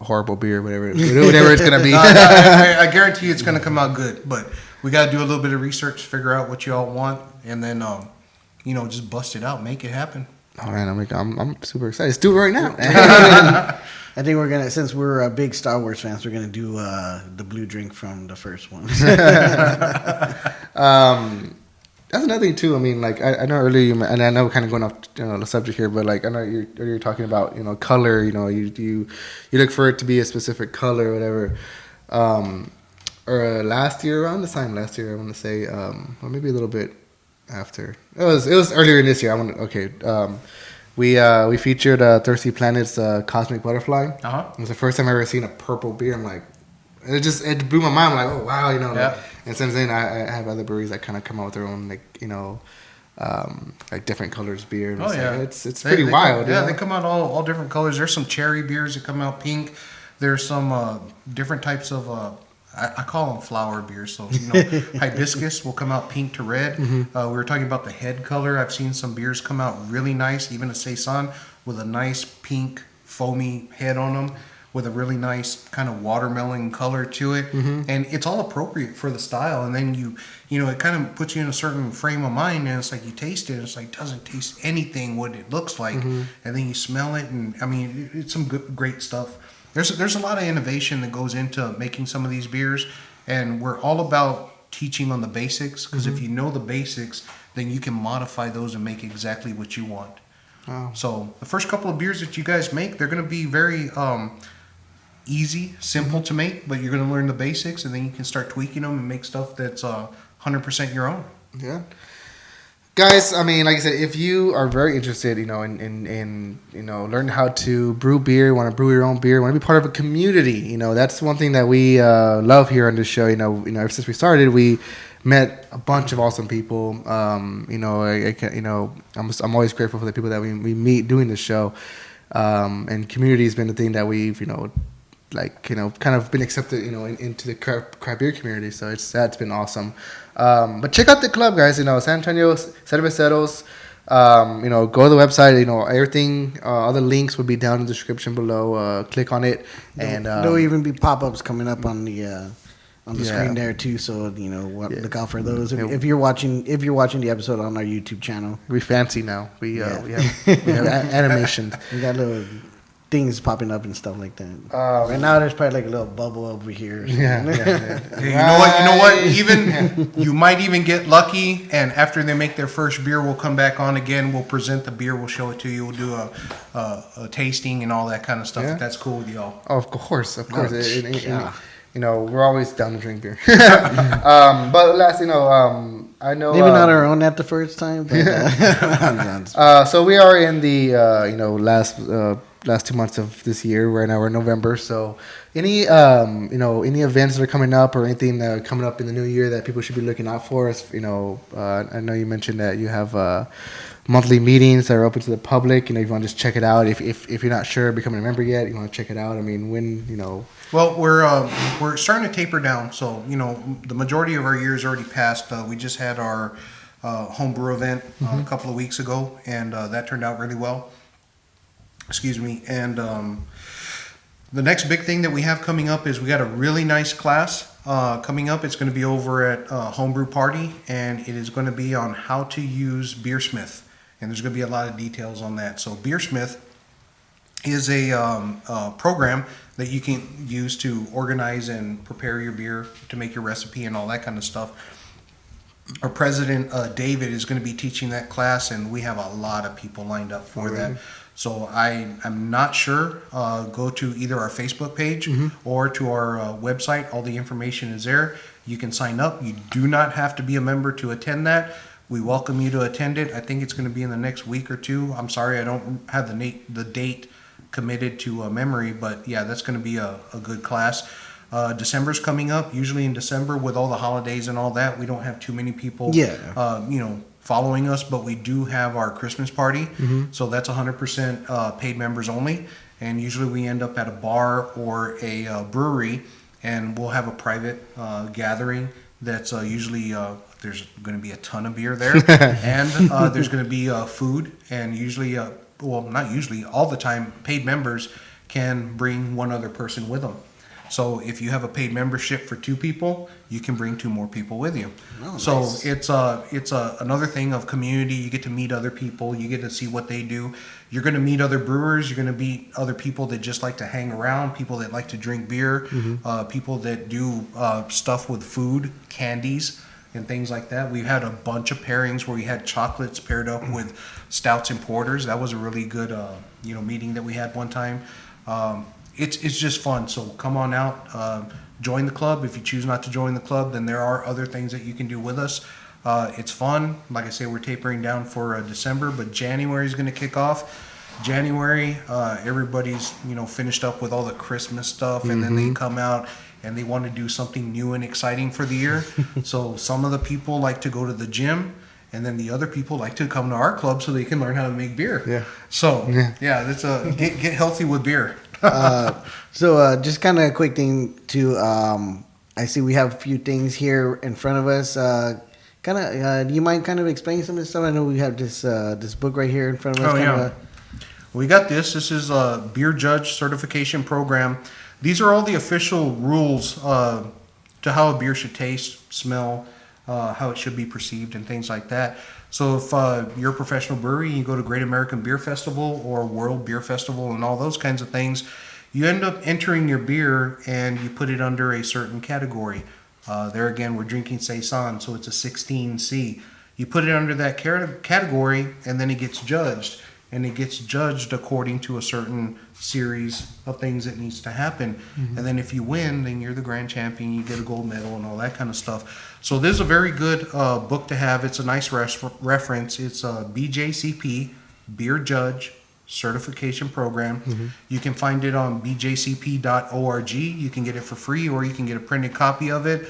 horrible beer, whatever it's gonna be. I guarantee it's gonna come out good, but we got to do a little bit of research, figure out what you all want, and then just bust it out, make it happen. All right, I'm super excited. Let's do it right now. I think we're gonna, since we're big Star Wars fans, we're gonna do the blue drink from the first one. That's another thing too. I mean, like I know earlier, and I know we're kind of going off the subject here, but like I know you're talking about color. You look for it to be a specific color or whatever. Or around this time last year, I want to say, or maybe a little bit after. It was earlier in this year. We featured Thirsty Planet's Cosmic Butterfly. It was the first time I ever seen a purple beer. I'm like, it blew my mind. I'm like, oh wow, Yeah. And since then, I have other breweries that kind of come out with their own like different colors beer. And it's pretty wild. They come out all different colors. There's some cherry beers that come out pink. There's some different types of I call them flower beers. So hibiscus will come out pink to red. We were talking about the head color. I've seen some beers come out really nice, even a saison with a nice pink foamy head on them, with a really nice kind of watermelon color to it. And it's all appropriate for the style. And then it kind of puts you in a certain frame of mind, and it's like you taste it, and it's like, it doesn't taste anything what it looks like. And then you smell it, and I mean, it's some great stuff. There's a lot of innovation that goes into making some of these beers, and we're all about teaching on the basics, because if you know the basics, then you can modify those and make exactly what you want. Wow. So the first couple of beers that you guys make, they're going to be very easy, simple to make, but you're going to learn the basics, and then you can start tweaking them and make stuff that's 100% your own. Yeah. Guys, I mean, like I said, if you are very interested, in learning how to brew beer, want to brew your own beer, want to be part of a community, that's one thing that we love here on this show. Ever since we started, we met a bunch of awesome people. I'm always grateful for the people that we meet doing this show. And community has been the thing that we've, kind of been accepted, into the craft beer community. So that's been awesome. But check out the club, guys. San Antonio Cerveceros. Go to the website. Everything. All the links will be down in the description below. Click on it, and there'll even be pop-ups coming up on the screen there too. So look out for those. If you're watching the episode on our YouTube channel, we fancy now. We have animations. We got little things popping up and stuff like that. Right now, there's probably like a little bubble over here. Yeah. You know what? Even you might even get lucky, and after they make their first beer, we'll come back on again. We'll present the beer. We'll show it to you. We'll do a tasting and all that kind of stuff. Yeah. If that's cool with y'all. Oh, of course. Yeah. We're always down to drink beer. But last, I know maybe not our own at the first time, but so we are in the last 2 months of this year. Right now we're in November. So any events that are coming up or anything that are coming up in the new year that people should be looking out for? I know you mentioned that you have monthly meetings that are open to the public. If you want to just check it out, if you're not sure becoming a member yet, you want to check it out. I mean, Well, we're starting to taper down. So the majority of our year is already passed. We just had our homebrew event a couple of weeks ago, and that turned out really well. Excuse me. And the next big thing that we have coming up is we got a really nice class coming up. It's going to be over at Homebrew Party, and it is going to be on how to use Beersmith. And there's going to be a lot of details on that. So Beersmith is a program that you can use to organize and prepare your beer, to make your recipe and all that kind of stuff. Our president, David, is going to be teaching that class, and we have a lot of people lined up for that. So I'm not sure. Go to either our Facebook page or to our website. All the information is there. You can sign up. You do not have to be a member to attend that. We welcome you to attend it. I think it's going to be in the next week or two. I'm sorry, I don't have the date committed to memory, but yeah, that's going to be a good class. December's coming up. Usually in December, with all the holidays and all that, we don't have too many people following us, but we do have our Christmas party. So that's 100% paid members only, and usually we end up at a bar or a brewery, and we'll have a private gathering that's usually there's going to be a ton of beer there, and there's going to be food, and usually not usually, all the time, paid members can bring one other person with them. So if you have a paid membership for 2 people, you can bring 2 more people with you. Oh, so nice. it's another thing of community. You get to meet other people. You get to see what they do. You're going to meet other brewers. You're going to meet other people that just like to hang around. People that like to drink beer. People that do stuff with food, candies, and things like that. We've had a bunch of pairings where we had chocolates paired up with stouts and porters. That was a really good meeting that we had one time. It's just fun. So come on out, join the club. If you choose not to join the club, then there are other things that you can do with us. It's fun. Like I say, we're tapering down for December, but January is going to kick off. January, everybody's finished up with all the Christmas stuff, and then they come out and they want to do something new and exciting for the year. So some of the people like to go to the gym, and then the other people like to come to our club so they can learn how to make beer. Yeah. So yeah, that's get healthy with beer. So just kind of a quick thing to, I see we have a few things here in front of us. Do you mind kind of explaining some of this stuff? I know we have this book right here in front of us. Oh, kind yeah. of We got this. This is a beer judge certification program. These are all the official rules to how a beer should taste, smell, how it should be perceived, and things like that. So if you're a professional brewery and you go to Great American Beer Festival or World Beer Festival and all those kinds of things, you end up entering your beer and you put it under a certain category. There again, we're drinking Saison, so it's a 16C. You put it under that category and then it gets judged. And it gets judged according to a certain series of things that needs to happen. And then if you win, then you're the grand champion, you get a gold medal and all that kind of stuff. So this is a very good book to have. It's a nice reference. It's a BJCP, Beer Judge Certification Program. You can find it on bjcp.org. You can get it for free, or you can get a printed copy of it.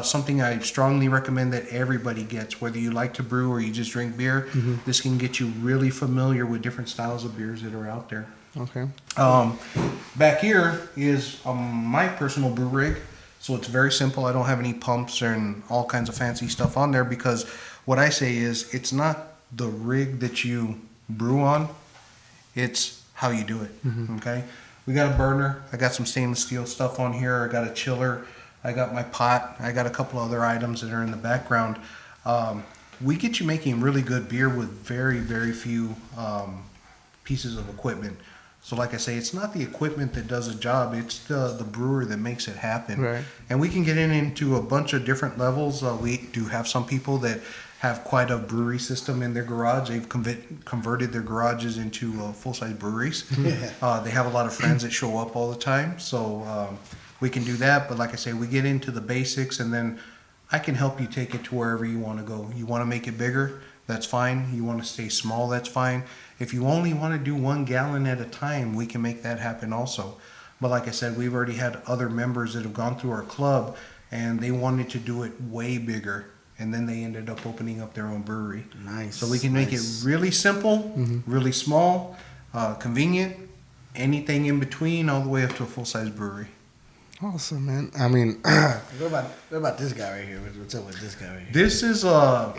Something I strongly recommend that everybody gets, whether you like to brew or you just drink beer. This can get you really familiar with different styles of beers that are out there. Okay. Back here is my personal brew rig. So it's very simple. I don't have any pumps and all kinds of fancy stuff on there, because what I say is it's not the rig that you brew on, it's how you do it. Okay. We got a burner. I got some stainless steel stuff on here. I got a chiller. I got my pot. I got a couple other items that are in the background. We get you making really good beer with very, very few pieces of equipment. So like I say, it's not the equipment that does the job. It's the brewer that makes it happen. Right. And we can get into a bunch of different levels. We do have some people that have quite a brewery system in their garage. They've converted their garages into full-size breweries. They have a lot of friends that show up all the time. So we can do that, but like I say, we get into the basics, and then I can help you take it to wherever you want to go. You want to make it bigger, that's fine. You want to stay small, that's fine. If you only want to do 1 gallon at a time, we can make that happen also. But like I said, we've already had other members that have gone through our club, and they wanted to do it way bigger, and then they ended up opening up their own brewery. Nice. So we can make it really simple, really small, convenient, anything in between, all the way up to a full-size brewery. Awesome, man. I mean, What about this guy right here? What's up with this guy right here? This is a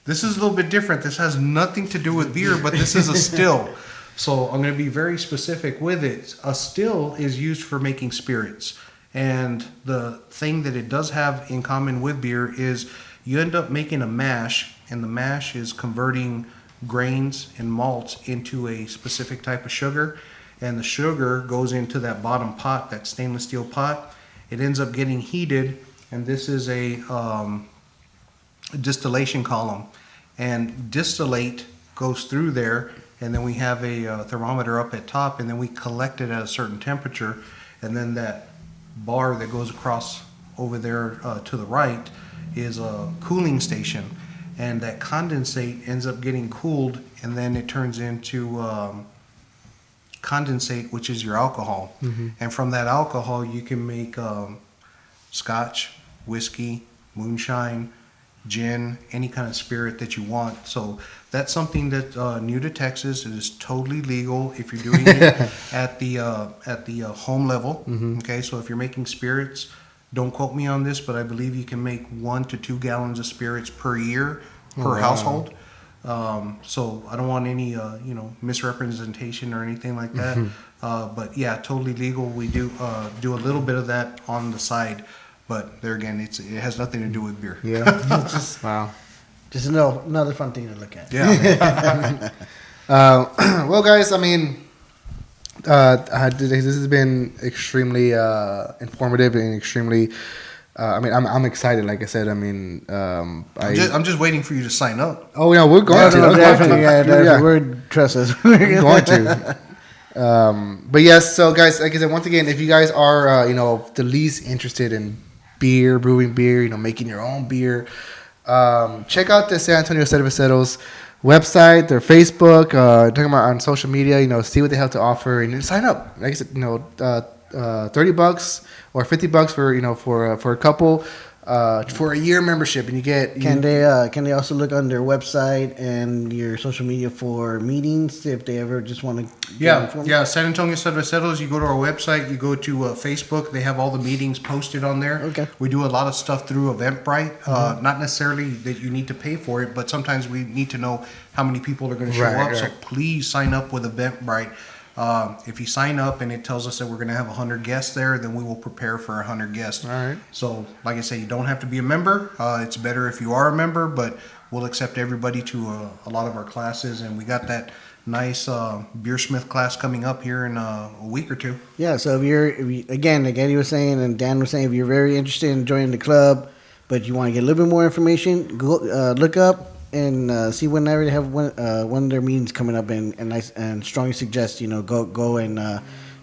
little bit different. This has nothing to do with beer, but this is a still. So I'm going to be very specific with it. A still is used for making spirits. And the thing that it does have in common with beer is you end up making a mash, and the mash is converting grains and malts into a specific type of sugar. And the sugar goes into that bottom pot, that stainless steel pot. It ends up getting heated, and this is a distillation column. And distillate goes through there, and then we have a thermometer up at top, and then we collect it at a certain temperature. And then that bar that goes across over there to the right is a cooling station. And that condensate ends up getting cooled, and then it turns into condensate, which is your alcohol. And from that alcohol you can make scotch, whiskey, moonshine, gin, any kind of spirit that you want. So that's something that's new to Texas. It is totally legal if you're doing it at the home level. Okay, so if you're making spirits, don't quote me on this, but I believe you can make 1 to 2 gallons of spirits per year per household. So I don't want any misrepresentation or anything like that. But yeah, totally legal. We do do a little bit of that on the side, but there again, it has nothing to do with beer. Yeah. Wow. Just another fun thing to look at. Yeah. Well, guys, I mean, this has been extremely informative and extremely. I mean, I'm excited. Like I said, I mean, I'm just waiting for you to sign up. Oh yeah, we're going to. No, I'm definitely, going to. definitely. We're trust us. I'm going to. But yes, so guys, like I said, once again, if you guys are the least interested in beer, brewing beer, making your own beer, check out the San Antonio Cerveceros website, their Facebook, talking about on social media, see what they have to offer and sign up. Like I said, $30 or $50 for a couple for a year membership, and you get. Can they also look on their website and your social media for meetings if they ever just want to? Yeah. San Antonio Cerveceros. You go to our website. You go to Facebook. They have all the meetings posted on there. Okay. We do a lot of stuff through Eventbrite. Not necessarily that you need to pay for it, but sometimes we need to know how many people are going to show up. Right. So please sign up with Eventbrite. If you sign up and it tells us that we're going to have 100 guests there, then we will prepare for 100 guests. All right. So, like I say, you don't have to be a member. It's better if you are a member, but we'll accept everybody to a lot of our classes. And we got that nice Beersmith class coming up here in a week or two. Yeah. So if you again, like Eddie was saying and Dan was saying, if you're very interested in joining the club, but you want to get a little bit more information, go look up and see whenever they have one of their meetings coming up, and strongly suggest go and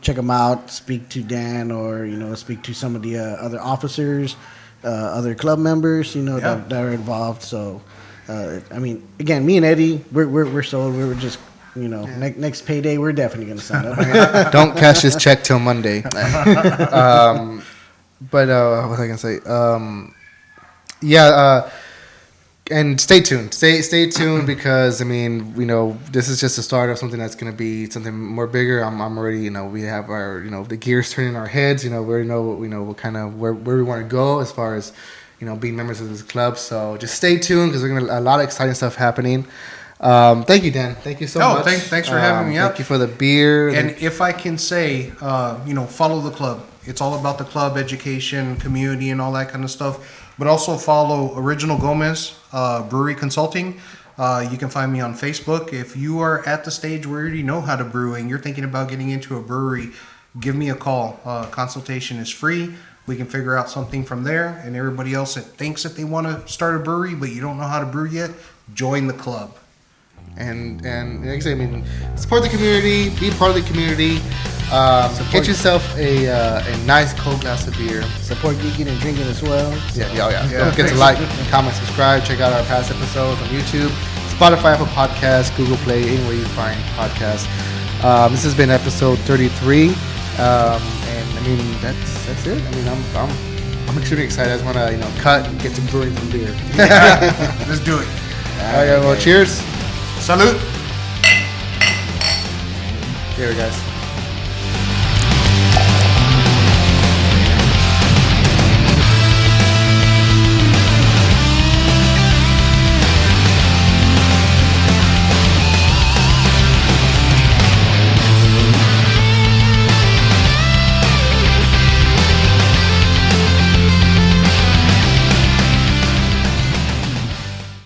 check them out. Speak to Dan or speak to some of the other officers, other club members that are involved. So I mean, again, me and Eddie, we're sold. We were just next payday we're definitely going to sign up. Don't cash this check till Monday. But what was I gonna say? And stay tuned. Stay tuned because I mean, this is just the start of something that's going to be something more bigger. I'm already, we have our, the gears turning in our heads. We know what kind of where we want to go as far as, being members of this club. So just stay tuned because there's a lot of exciting stuff happening. Thank you, Dan. Thank you so much. Thanks for having me out. Thank you for the beer. And if I can say, follow the club. It's all about the club, education, community, and all that kind of stuff. But also follow Original Gomez Brewery Consulting. You can find me on Facebook. If you are at the stage where you already know how to brew and you're thinking about getting into a brewery, give me a call. Consultation is free. We can figure out something from there. And everybody else that thinks that they want to start a brewery but you don't know how to brew yet, join the club. And like I said, I mean, support the community, be part of the community. Get yourself a nice cold glass of beer. Support Geekin Drinkin as well. Yeah. Don't forget to like, comment, subscribe. Check out our past episodes on YouTube, Spotify, Apple Podcasts, Google Play, anywhere you find podcasts. This has been episode 33, and I mean that's it. I mean I'm extremely excited. I just want to cut and get some brewing some beer. Let's do it. All right, well, cheers. Salute. Here, guys.